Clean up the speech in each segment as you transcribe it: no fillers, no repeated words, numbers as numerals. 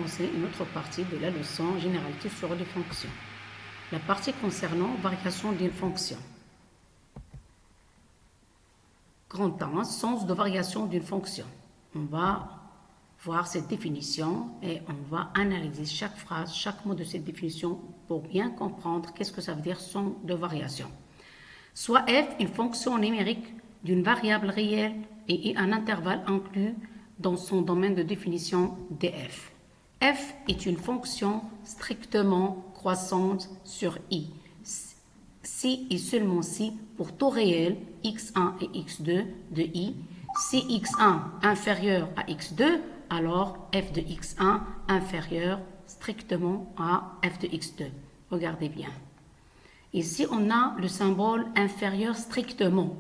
commencer une autre partie de la leçon généralité sur les fonctions. La partie concernant variation d'une fonction. Grand 1, sens de variation d'une fonction. On va voir cette définition et on va analyser chaque phrase, chaque mot de cette définition pour bien comprendre qu'est-ce que ça veut dire sens de variation. Soit f, une fonction numérique d'une variable réelle et un intervalle inclus dans son domaine de définition df. F est une fonction strictement croissante sur i. Si et seulement si pour tout réel x1 et x2 de i. Si x1 inférieur à x2, alors f de x1 inférieur strictement à f de x2. Regardez bien. Ici, on a le symbole inférieur strictement.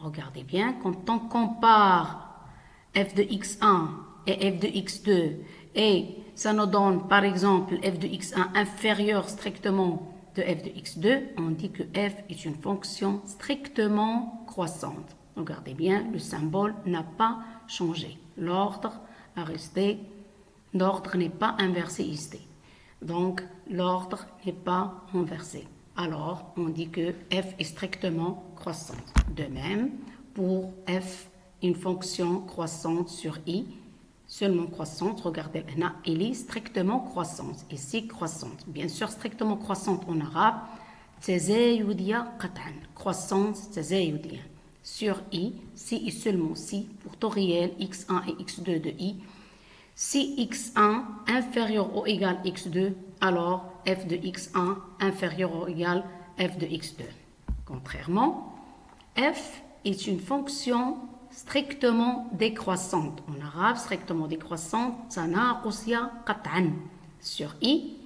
Regardez bien, quand on compare f de x1 et f de x2 et ça nous donne par exemple f de x1 inférieur strictement de f de x2, on dit que f est une fonction strictement croissante. Regardez bien, le symbole n'a pas changé. L'ordre a resté, l'ordre n'est pas inversé ici. Donc, l'ordre n'est pas renversé. Alors, on dit que f est strictement croissante. De même, pour f, une fonction croissante sur i, seulement croissante, regardez, il est strictement croissante. Ici, croissante. Bien sûr, strictement croissante en arabe, tazayudia qat'an. Croissance, tazayudia. Sur i, si et seulement si, pour tout réel, x1 et x2 de i. Si x1 inférieur ou égal x2, alors f de x1 inférieur ou égal f de x2. Contrairement, f est une fonction strictement décroissante. En arabe, strictement décroissante, tanaqusia qat'an sur i.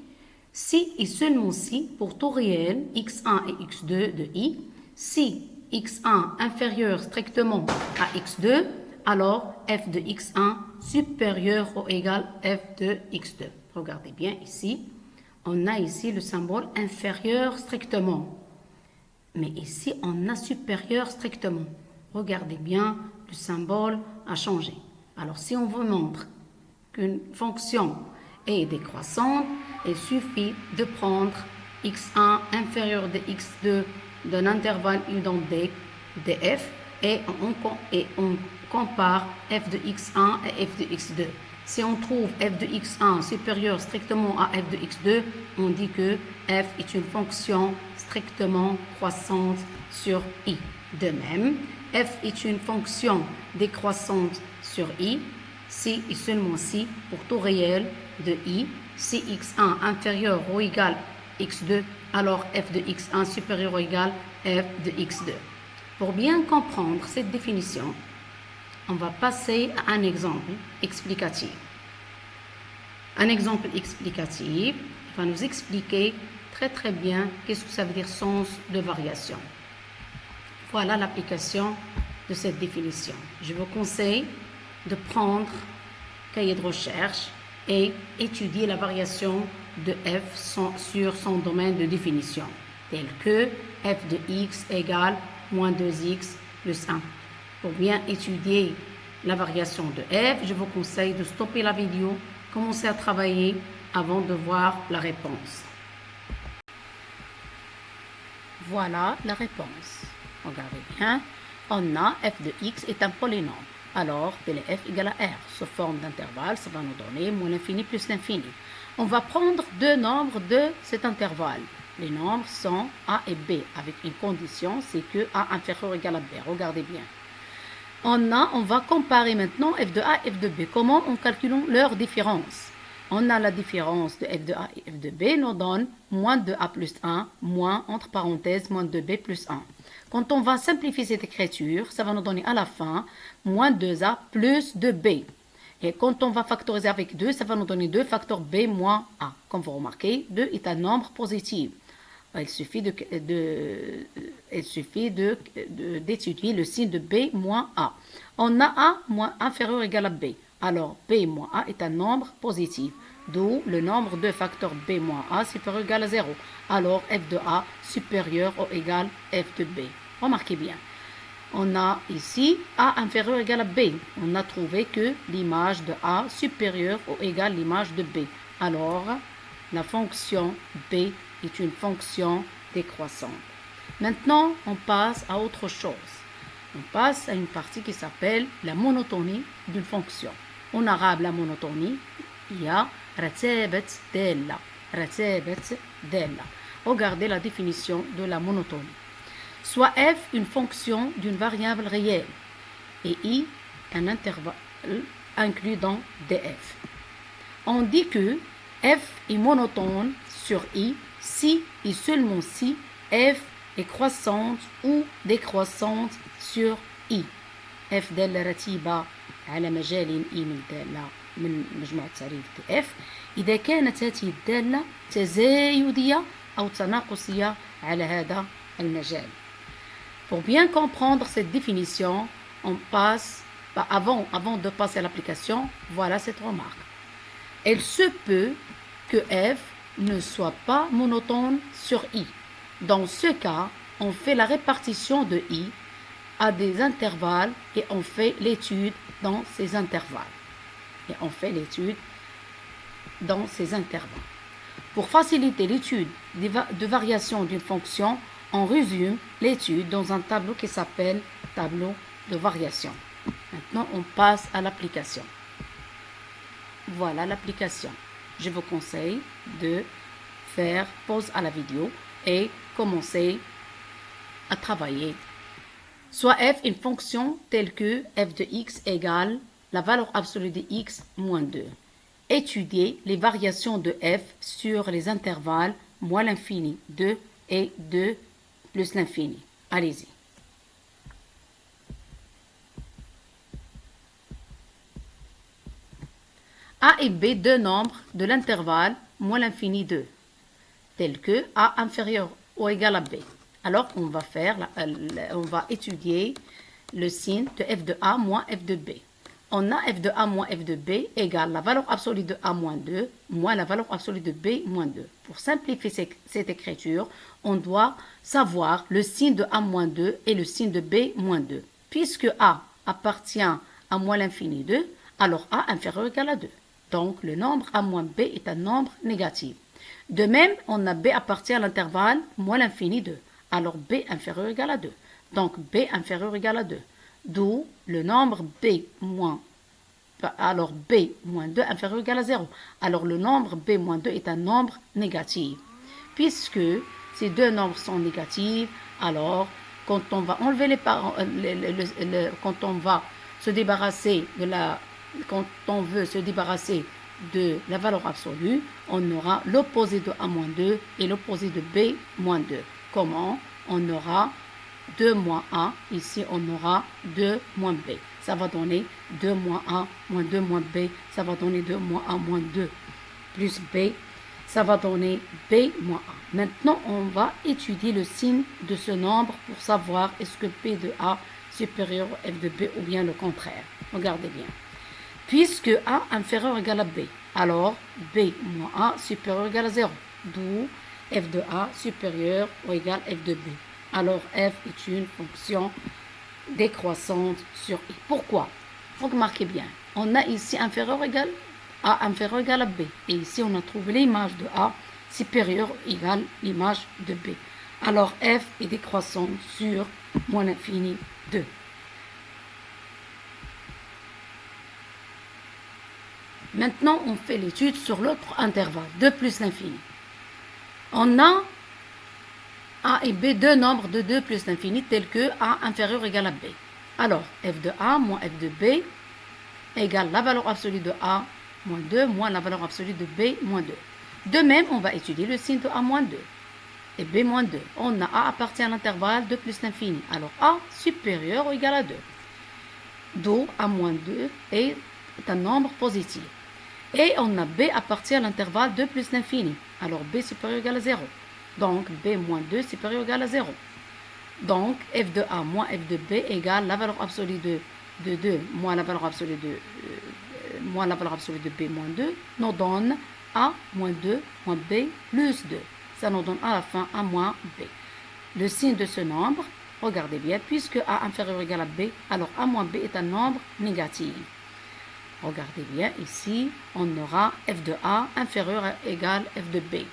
Si et seulement si, pour tout réel, x1 et x2 de i. Si x1 inférieur strictement à x2, alors f de x1 supérieur ou égal f de x2. Regardez bien ici, on a ici le symbole inférieur strictement. Mais ici, on a supérieur strictement. Regardez bien, le symbole a changé. Alors, si on vous montre qu'une fonction est décroissante, il suffit de prendre x1 inférieur de x2 d'un intervalle identique df et on compare f de x1 et f de x2. Si on trouve f de x1 supérieur strictement à f de x2, on dit que f est une fonction strictement croissante sur i. De même, f est une fonction décroissante sur i, si et seulement si pour tout réel de i. Si x1 inférieur ou égal x2, alors f de x1 supérieur ou égal f de x2. Pour bien comprendre cette définition, on va passer à un exemple explicatif. Un exemple explicatif va nous expliquer très bien qu'est-ce que ça veut dire sens de variation. Voilà l'application de cette définition. Je vous conseille de prendre cahier de recherche et étudier la variation de f sur son domaine de définition, tel que f de x égale moins 2x plus 1. Pour bien étudier la variation de f, je vous conseille de stopper la vidéo, commencer à travailler avant de voir la réponse. Voilà la réponse. Regardez bien, on a f de x est un polynôme. Alors, f égale à r. Sous forme d'intervalle, ça va nous donner moins l'infini plus l'infini. On va prendre deux nombres de cet intervalle. Les nombres sont a et b, avec une condition, c'est que a inférieur ou égal à b. Regardez bien. On va comparer maintenant f de a et f de b. Comment on calcule leur différence? On a la différence de f de a et f de b nous donne moins de a plus 1, moins, entre parenthèses, moins de b plus 1. Quand on va simplifier cette écriture, ça va nous donner à la fin moins 2a plus 2b. Et quand on va factoriser avec 2, ça va nous donner 2 facteurs b moins a. Comme vous remarquez, 2 est un nombre positif. Il suffit d'étudier le signe de b moins a. On a a moins inférieur ou égal à b. Alors, b moins a est un nombre positif, d'où le nombre de facteurs b moins a supérieur ou égal à 0. Alors, f de a supérieur ou égal f de b. Remarquez bien. On a ici A inférieur ou égal à B. On a trouvé que l'image de A supérieure ou égale l'image de B. Alors, la fonction B est une fonction décroissante. Maintenant, on passe à autre chose. On passe à une partie qui s'appelle la monotonie d'une fonction. En arabe, la monotonie, il y a رتابة دالة. رتابة دالة. Regardez la définition de la monotonie. Soit f une fonction d'une variable réelle et i un intervalle inclus dans df. On dit que f est monotone sur i si et seulement si f est croissante ou décroissante sur i. f دالة رتيبة على مجال i من دالة من مجموعة تعريف f إذا كانت هذه الدالة تزايدية أو تناقصية على هذا المجال. Pour bien comprendre cette définition, on passe, avant de passer à l'application, voilà cette remarque. Il se peut que f ne soit pas monotone sur i. Dans ce cas, on fait la répartition de i à des intervalles et on fait l'étude dans ces intervalles. Pour faciliter l'étude de variation d'une fonction, on résume l'étude dans un tableau qui s'appelle tableau de variation. Maintenant, on passe à l'application. Voilà l'application. Je vous conseille de faire pause à la vidéo et commencer à travailler. Soit f une fonction telle que f de x égale la valeur absolue de x moins 2. Étudier les variations de f sur les intervalles moins l'infini 2 et 2 plus l'infini. Allez-y. A et B, deux nombres de l'intervalle moins l'infini 2, tels que A inférieur ou égal à B. Alors, on va étudier le signe de f de A moins f de B. On a f de A moins f de B égale la valeur absolue de A moins 2 moins la valeur absolue de B moins 2. Pour simplifier cette écriture, on doit savoir le signe de A moins 2 et le signe de B moins 2. Puisque A appartient à moins l'infini 2, alors A inférieur ou égal à 2. Donc, le nombre A moins B est un nombre négatif. De même, on a B appartient à l'intervalle moins l'infini 2. Alors, B inférieur ou égal à 2. Donc, B inférieur ou égal à 2. D'où le nombre B moins 2 inférieur ou égal à 0. Alors, le nombre B moins 2 est un nombre négatif. Puisque ces deux nombres sont négatifs, alors, quand on va enlever quand on va se débarrasser quand on veut se débarrasser de la valeur absolue, on aura l'opposé de A moins 2 et l'opposé de B moins 2. Comment? On aura 2 moins A, ici on aura 2 moins B. Ça va donner 2 moins A moins 2 moins B, ça va donner 2 moins A moins 2 plus B, ça va donner B moins A. Maintenant, on va étudier le signe de ce nombre pour savoir est-ce que P de A supérieur à F de B ou bien le contraire. Regardez bien. Puisque A inférieur ou égal à B, alors B moins A supérieur ou égal à 0, d'où F de A supérieur ou égal à F de B. Alors F est une fonction décroissante sur I. Pourquoi? Il faut remarquer bien, on a ici inférieur ou égal A inférieur ou égal à B, et ici on a trouvé l'image de A supérieure ou égale l'image de B. Alors F est décroissante sur moins l'infini 2. Maintenant, on fait l'étude sur l'autre intervalle, 2 plus l'infini. On a A et B, deux nombres de 2 plus l'infini, tels que A inférieur ou égal à B. Alors, f de A moins f de B égale la valeur absolue de A moins 2 moins la valeur absolue de B moins 2. De même, on va étudier le signe de A moins 2 et B moins 2. On a A appartient à l'intervalle 2 plus l'infini. Alors, A supérieur ou égal à 2. D'où A moins 2 est un nombre positif. Et on a B appartient à l'intervalle 2 plus l'infini. Alors B supérieur ou égal à 0. Donc B moins 2 supérieur ou égal à 0. Donc f de A moins f de B égale la valeur absolue de 2 moins la valeur absolue de B moins 2 nous donne A moins 2 moins B plus 2. Ça nous donne à la fin A moins B. Le signe de ce nombre Regardez bien, puisque A inférieur ou égal à B, alors A moins B est un nombre négatif. Regardez bien, ici, on aura f de A inférieur à égal f de B.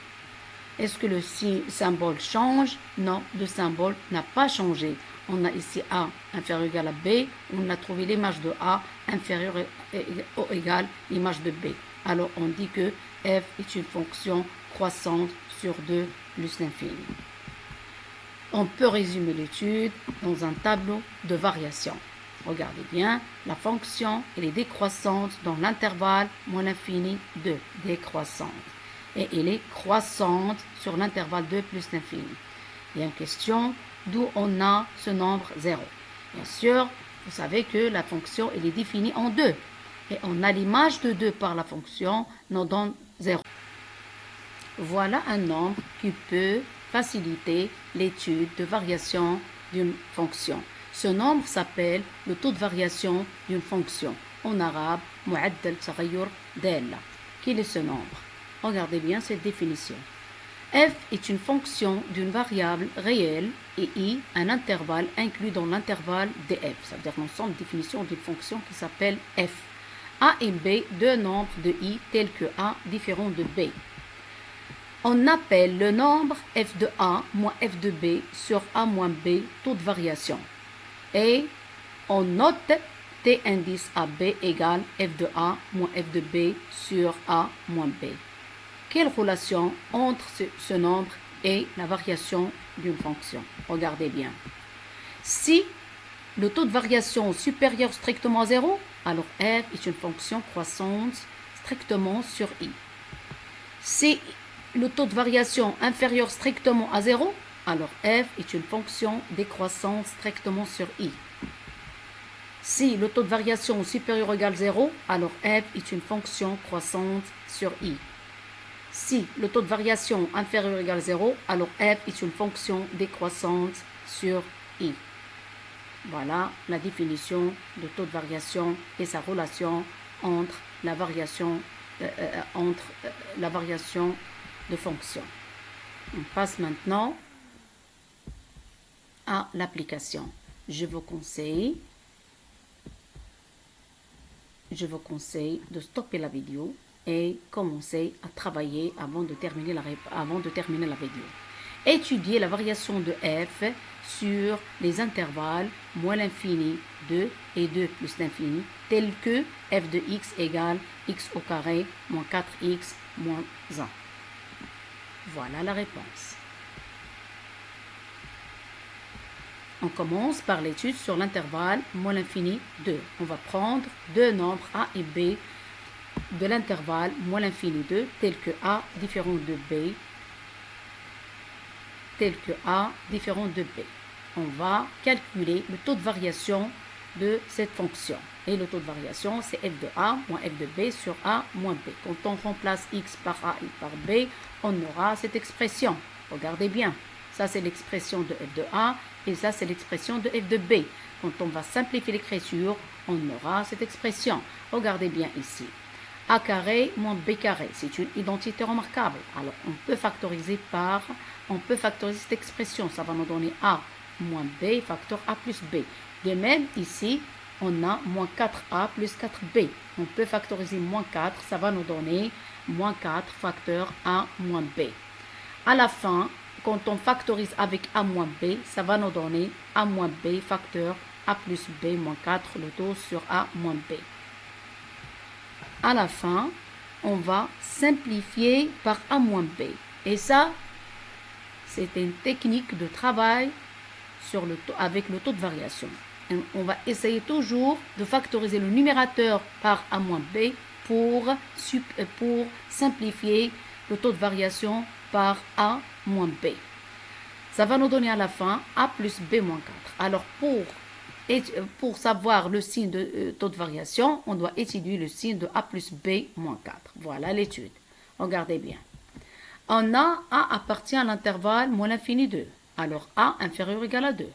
Est-ce que le symbole change? Non, le symbole n'a pas changé. On a ici A inférieur ou égal à B. On a trouvé l'image de A inférieure ou égale l'image de B. Alors, on dit que f est une fonction croissante sur 2 plus l'infini. On peut résumer l'étude dans un tableau de variation. Regardez bien, la fonction elle est décroissante dans l'intervalle moins l'infini 2, décroissante. Et elle est croissante sur l'intervalle 2 plus l'infini. Il y a une question d'où on a ce nombre 0. Bien sûr, vous savez que la fonction elle est définie en 2. Et on a l'image de 2 par la fonction, nous donne 0. Voilà un nombre qui peut faciliter l'étude de variation d'une fonction. Ce nombre s'appelle le taux de variation d'une fonction. En arabe, mu'addal taghayyur dalla. Quel est ce nombre? Regardez bien cette définition. F est une fonction d'une variable réelle et I un intervalle inclus dans l'intervalle df. Ça veut dire l'ensemble de définition d'une fonction qui s'appelle f. A et B, deux nombres de I tels que A différents de B. On appelle le nombre f de A moins f de B sur A moins B taux de variation. Et on note T indice AB égale f de A moins f de B sur A moins B. Quelle relation entre ce nombre et la variation d'une fonction? Regardez bien. Si le taux de variation est supérieur strictement à 0, alors f est une fonction croissante strictement sur I. Si le taux de variation inférieur strictement à 0, alors f est une fonction décroissante strictement sur I. Si le taux de variation est supérieur ou égal à 0, alors f est une fonction croissante sur I. Si le taux de variation inférieur ou égal à 0, alors f est une fonction décroissante sur I. Voilà la définition de taux de variation et sa relation entre la variation de fonction. On passe maintenant à l'application. Je vous conseille de stopper la vidéo et commencer à travailler avant de terminer la vidéo. Étudier la variation de f sur les intervalles moins l'infini 2 et 2 plus l'infini, tels que f de x égale x au carré moins 4x moins 1. Voilà la réponse. On commence par l'étude sur l'intervalle moins l'infini 2. On va prendre deux nombres a et b de l'intervalle moins l'infini 2, tels que a différent de b, On va calculer le taux de variation de cette fonction. Et le taux de variation, c'est f de a moins f de b sur a moins b. Quand on remplace x par a et par b, on aura cette expression. Regardez bien. Ça, c'est l'expression de f de a et ça, c'est l'expression de f de b. Quand on va simplifier l'écriture, on aura cette expression. Regardez bien ici. A carré moins b carré, c'est une identité remarquable. Alors, on peut factoriser cette expression. Ça va nous donner a moins b facteur a plus b. De même, ici, on a moins 4a plus 4b. On peut factoriser moins 4, ça va nous donner moins 4 facteur a moins b. À la fin, quand on factorise avec a moins b, ça va nous donner a moins b facteur a plus b moins 4, le taux sur a moins b. À la fin, on va simplifier par a moins b. Et ça, c'est une technique de travail avec le taux de variation. Et on va essayer toujours de factoriser le numérateur par a moins b pour simplifier le taux de variation par a moins b. Ça va nous donner à la fin a plus b moins 4. Alors, pour savoir le signe de taux de variation, on doit étudier le signe de a plus b moins 4. Voilà l'étude. Regardez bien. On a appartient à l'intervalle moins l'infini 2. Alors a inférieur ou égal à 2.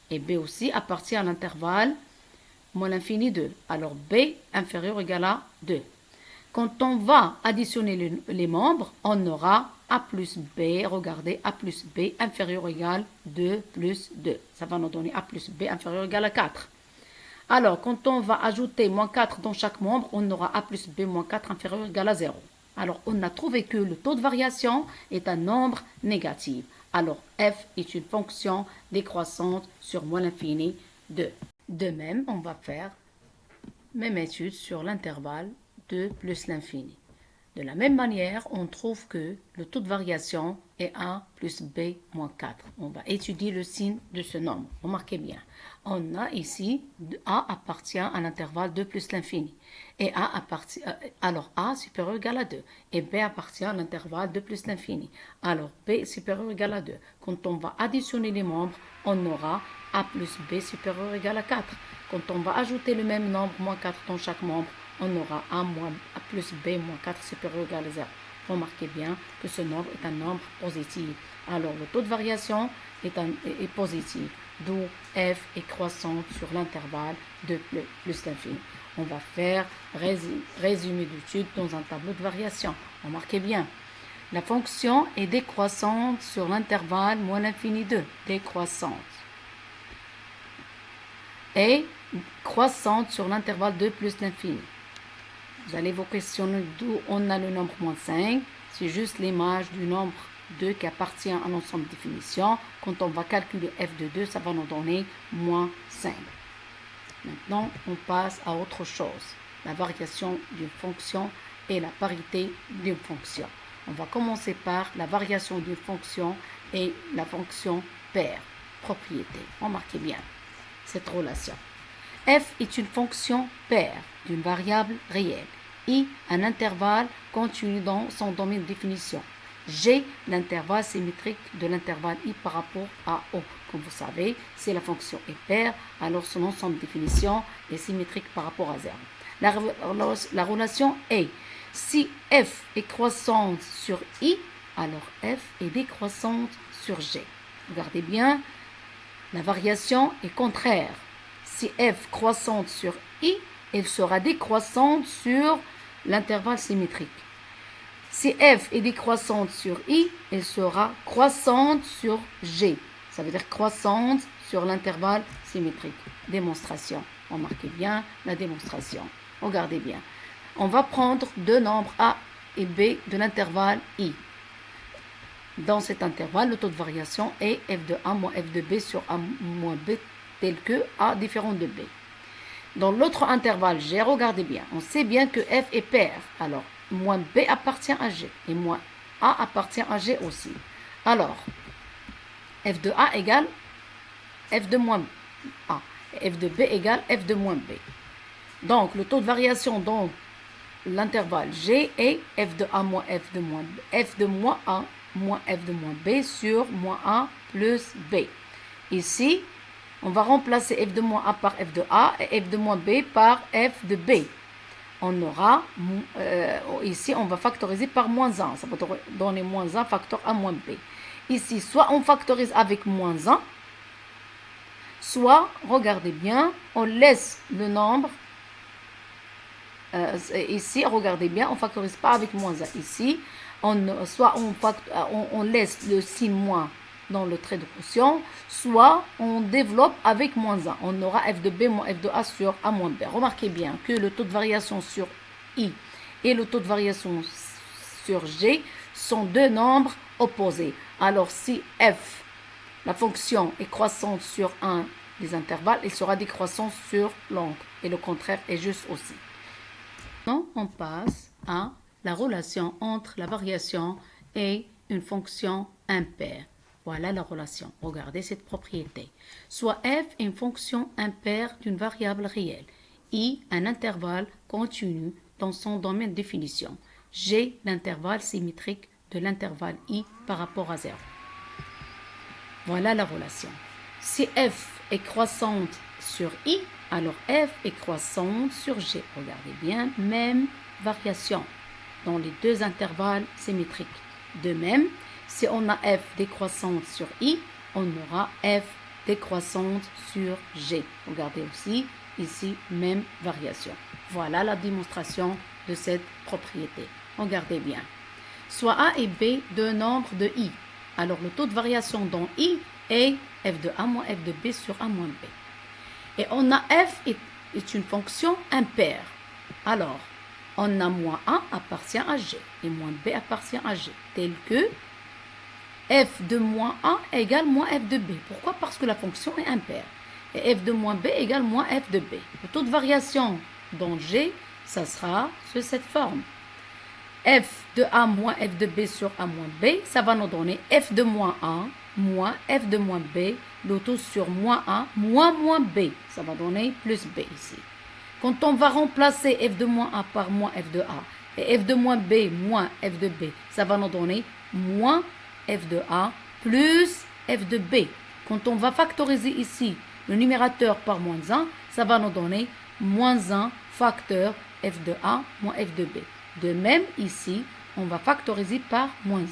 Et b aussi appartient à l'intervalle moins l'infini 2. Alors b inférieur ou égal à 2. Quand on va additionner les membres, on aura a plus b, regardez, a plus b inférieur ou égal 2 plus 2. Ça va nous donner a plus b inférieur ou égal à 4. Alors, quand on va ajouter moins 4 dans chaque membre, on aura a plus b moins 4 inférieur ou égal à 0. Alors, on a trouvé que le taux de variation est un nombre négatif. Alors, f est une fonction décroissante sur moins l'infini de. De même, on va faire même étude sur l'intervalle 2 plus l'infini. De la même manière, on trouve que le taux de variation est a plus b moins 4. On va étudier le signe de ce nombre. Remarquez bien. On a ici, a appartient à l'intervalle 2 plus l'infini. Et alors a supérieur ou égal à 2. Et b appartient à l'intervalle 2 plus l'infini. Alors b supérieur ou égal à 2. Quand on va additionner les membres, on aura a plus b supérieur ou égal à 4. Quand on va ajouter le même nombre, moins 4 dans chaque membre, on aura a plus b moins 4 supérieur ou égal à 0. Remarquez bien que ce nombre est un nombre positif. Alors le taux de variation est positif, d'où f est croissante sur l'intervalle de plus l'infini. On va faire résumé d'étude dans un tableau de variation. Remarquez bien, la fonction est décroissante sur l'intervalle moins l'infini 2, décroissante. Et croissante sur l'intervalle 2 plus l'infini. Vous allez vous questionner d'où on a le nombre moins 5. C'est juste l'image du nombre 2 qui appartient à l'ensemble de définition. Quand on va calculer f de 2, ça va nous donner moins 5. Maintenant, on passe à autre chose. La variation d'une fonction et la parité d'une fonction. On va commencer par la variation d'une fonction et la fonction paire, propriété. Remarquez bien cette relation. F est une fonction paire d'une variable réelle. I, un intervalle continu dans son domaine de définition. G, l'intervalle symétrique de l'intervalle I par rapport à O. Comme vous savez, si la fonction est paire, alors son ensemble de définition est symétrique par rapport à 0. La relation est, si F est croissante sur I, alors F est décroissante sur G. Regardez bien, la variation est contraire. Si f croissante sur i, elle sera décroissante sur l'intervalle symétrique. Si f est décroissante sur i, elle sera croissante sur g. Ça veut dire croissante sur l'intervalle symétrique. Démonstration. Remarquez bien la démonstration. Regardez bien. On va prendre deux nombres a et b de l'intervalle i. Dans cet intervalle, le taux de variation est f de a moins f de b sur a moins b tel que a différent de b. Dans l'autre intervalle g, regardez bien, on sait bien que f est paire. Alors, moins b appartient à g et moins a appartient à g aussi. Alors, f de a égale f de moins a. Et f de b égale f de moins b. Donc, le taux de variation dans l'intervalle g est f de a moins f de moins b, f de moins a moins f de moins b sur moins a plus b. Ici, on va remplacer f de moins a par f de a et f de moins b par f de b. On aura, ici, on va factoriser par moins 1. Ça va donner moins 1 facteur a moins b. Ici, soit on factorise avec moins 1, soit, regardez bien, on laisse le nombre. Ici, regardez bien, on ne factorise pas avec moins 1. Ici, soit on laisse le signe moins dans le trait de quotient, soit on développe avec moins 1. On aura f de b moins f de a sur a moins b. Remarquez bien que le taux de variation sur i et le taux de variation sur g sont deux nombres opposés. Alors si f, la fonction, est croissante sur un des intervalles, elle sera décroissante sur l'autre. Et le contraire est juste aussi. Maintenant, on passe à la relation entre la variation et une fonction impaire. Voilà la relation. Regardez cette propriété. Soit f est une fonction impaire d'une variable réelle. I, un intervalle continu dans son domaine de définition. G, l'intervalle symétrique de l'intervalle I par rapport à 0. Voilà la relation. Si f est croissante sur I, alors f est croissante sur G. Regardez bien, même variation dans les deux intervalles symétriques. De même, si on a f décroissante sur i, on aura f décroissante sur g. Regardez aussi, ici, même variation. Voilà la démonstration de cette propriété. Regardez bien. soit A et B deux nombres de I. Alors le taux de variation dans I est f de A moins f de B sur A moins B. Et on a f est une fonction impaire. Alors, on a moins A appartient à G et moins B appartient à G, tel que f de moins A égale moins f de B. Pourquoi? Parce que la fonction est impaire. Et f de moins B égale moins f de B. Le taux de variation dans G, ça sera sous cette forme. F de A moins f de B sur A moins B, ça va nous donner f de moins A moins f de moins B, le taux sur moins A moins B. Ça va donner plus B ici. Quand on va remplacer f de moins A par moins f de A et f de moins B moins f de B, ça va nous donner moins f de A plus f de B. Quand on va factoriser ici le numérateur par moins 1, ça va nous donner moins 1 facteur f de A moins f de B. De même, ici, on va factoriser par moins 1.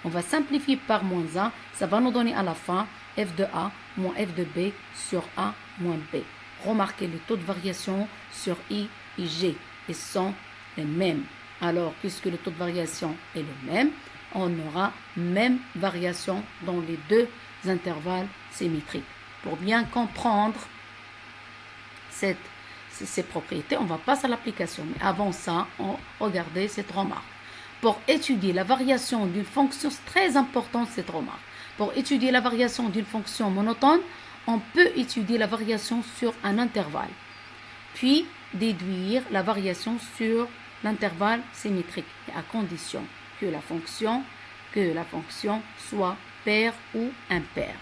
On va simplifier par moins 1, ça va nous donner à la fin f de A moins f de B sur A moins B. Remarquez les taux de variation sur I et G, ils sont les mêmes. Alors, puisque le taux de variation est le même, on aura même variation dans les deux intervalles symétriques. Pour bien comprendre ces propriétés, on va passer à l'application. Mais avant ça, regardez cette remarque. Pour étudier la variation d'une fonction, c'est très important cette remarque. Pour étudier la variation d'une fonction monotone, on peut étudier la variation sur un intervalle, puis déduire la variation sur l'intervalle symétrique, à condition que la fonction soit paire ou impaire.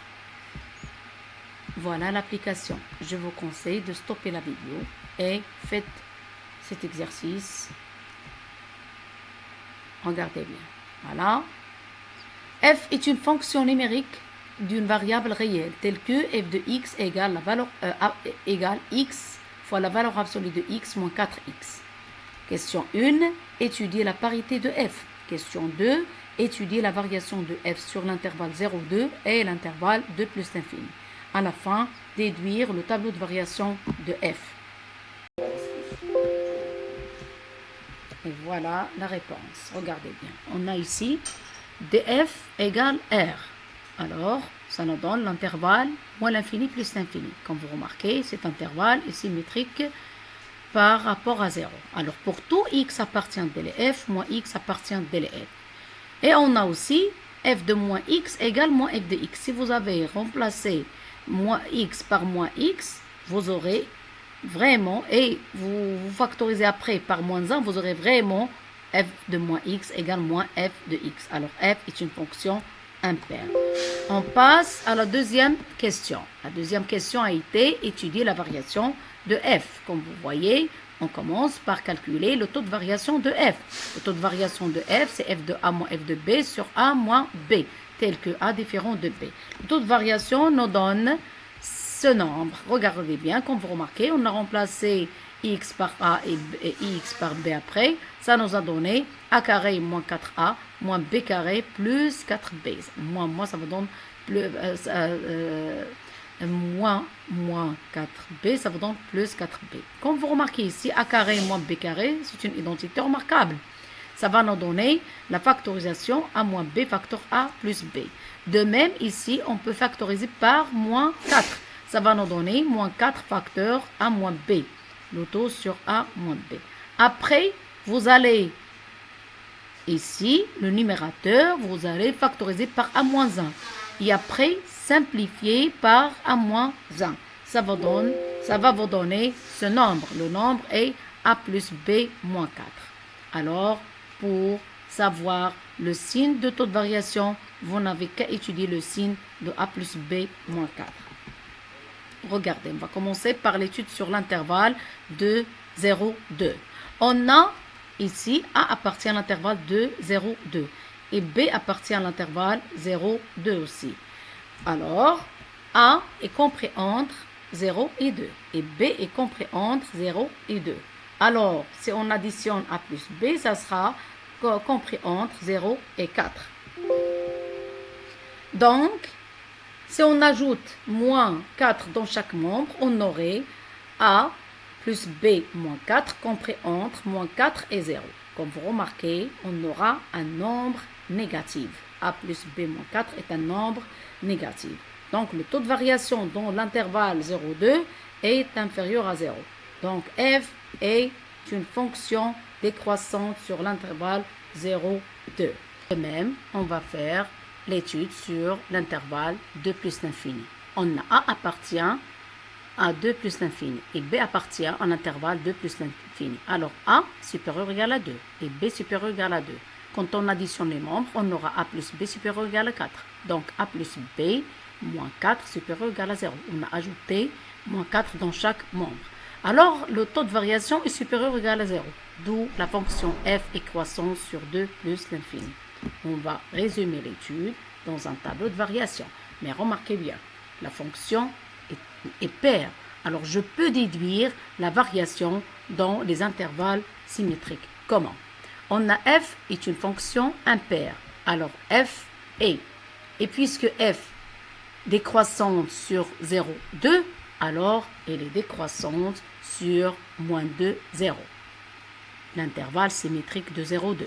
Voilà l'application. Je vous conseille de stopper la vidéo et faites cet exercice. Regardez bien. Voilà. F est une fonction numérique d'une variable réelle, telle que f de x égale, égale x fois la valeur absolue de x moins 4x. Question 1. Étudier la parité de f. Question 2. Étudier la variation de f sur l'intervalle 0,2 et l'intervalle 2 plus l'infini. À la fin, déduire le tableau de variation de f. Et voilà la réponse. Regardez bien. On a ici df égale r. Alors, ça nous donne l'intervalle moins l'infini plus l'infini. Comme vous remarquez, cet intervalle est symétrique par rapport à 0. Alors, pour tout x appartient à df, moins x appartient à df. Et on a aussi f de moins x égale moins f de x. Si vous avez remplacé moins x par moins x, vous aurez vraiment, et vous factorisez après par moins 1, vous aurez vraiment f de moins x égale moins f de x. Alors, f est une fonction impaire. On passe à la deuxième question. La deuxième question a été étudier la variation de f. Comme vous voyez, on commence par calculer le taux de variation de f. Le taux de variation de f, c'est f de a moins f de b sur a moins b, tel que a différent de b. Le taux de variation nous donne ce nombre. Regardez bien, comme vous remarquez, on a remplacé x par a et x par b après. Ça nous a donné a carré moins 4a moins b carré plus 4b. Moins, ça va donner plus, moins 4b, ça vous donne plus 4b. Comme vous remarquez ici, a carré moins b carré, c'est une identité remarquable. Ça va nous donner la factorisation a moins b facteur a plus b. De même, ici, on peut factoriser par moins 4. Ça va nous donner moins 4 facteur a moins b. Le taux sur a moins b. Après, vous allez ici, le numérateur, vous allez factoriser par a moins 1. Et après, simplifier par a moins 1. Ça va vous donner ce nombre. Le nombre est a plus b moins 4. Alors, pour savoir le signe de taux de variation, vous n'avez qu'à étudier le signe de a plus b moins 4. Regardez, on va commencer par l'étude sur l'intervalle de 0, 2. On a ici a appartient à l'intervalle de 0, 2 et b appartient à l'intervalle 0, 2 aussi. Alors, a est compris entre 0 et 2 et b est compris entre 0 et 2. Alors, si on additionne a plus b, ça sera compris entre 0 et 4. Donc, si on ajoute moins 4 dans chaque membre, on aurait a plus b moins 4 compris entre moins 4 et 0. Comme vous remarquez, on aura un nombre négatif. A plus B moins 4 est un nombre négatif. Donc, le taux de variation dans l'intervalle 0,2 est inférieur à 0. Donc, f est une fonction décroissante sur l'intervalle 0,2. De même, on va faire l'étude sur l'intervalle 2 plus l'infini. On a A appartient à 2 plus l'infini et B appartient à l'intervalle 2 plus l'infini. Alors A supérieur ou égal à 2 et B supérieur ou égal à 2. Quand on additionne les membres, on aura A plus B supérieur ou égal à 4. Donc A plus B moins 4 supérieur ou égal à 0. On a ajouté moins 4 dans chaque membre. Alors le taux de variation est supérieur ou égal à 0. D'où la fonction f est croissante sur 2 plus l'infini. On va résumer l'étude dans un tableau de variation. Mais remarquez bien, la fonction est paire. Alors je peux déduire la variation dans les intervalles symétriques. Comment? On a f est une fonction impaire. Alors f est. Et puisque f décroissante sur 0,2, alors elle est décroissante sur moins 2, 0. L'intervalle symétrique de 0,2.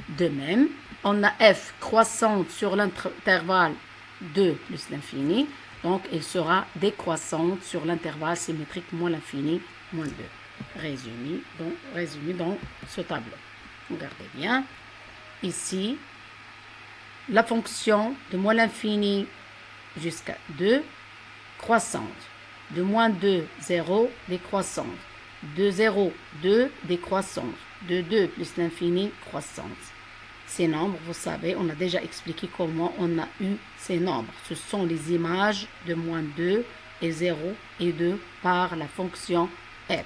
De même, on a f croissante sur l'intervalle 2 plus l'infini, donc elle sera décroissante sur l'intervalle symétrique moins l'infini, moins 2. Résumé dans ce tableau. Regardez bien. Ici, la fonction de moins l'infini jusqu'à 2, croissante. De moins 2, 0, décroissante. De 0, 2, décroissante. De 2 plus l'infini, croissante. Ces nombres, vous savez, on a déjà expliqué comment on a eu ces nombres. Ce sont les images de moins 2 et 0 et 2 par la fonction f.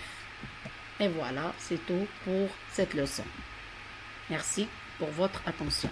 Et voilà, c'est tout pour cette leçon. Merci pour votre attention.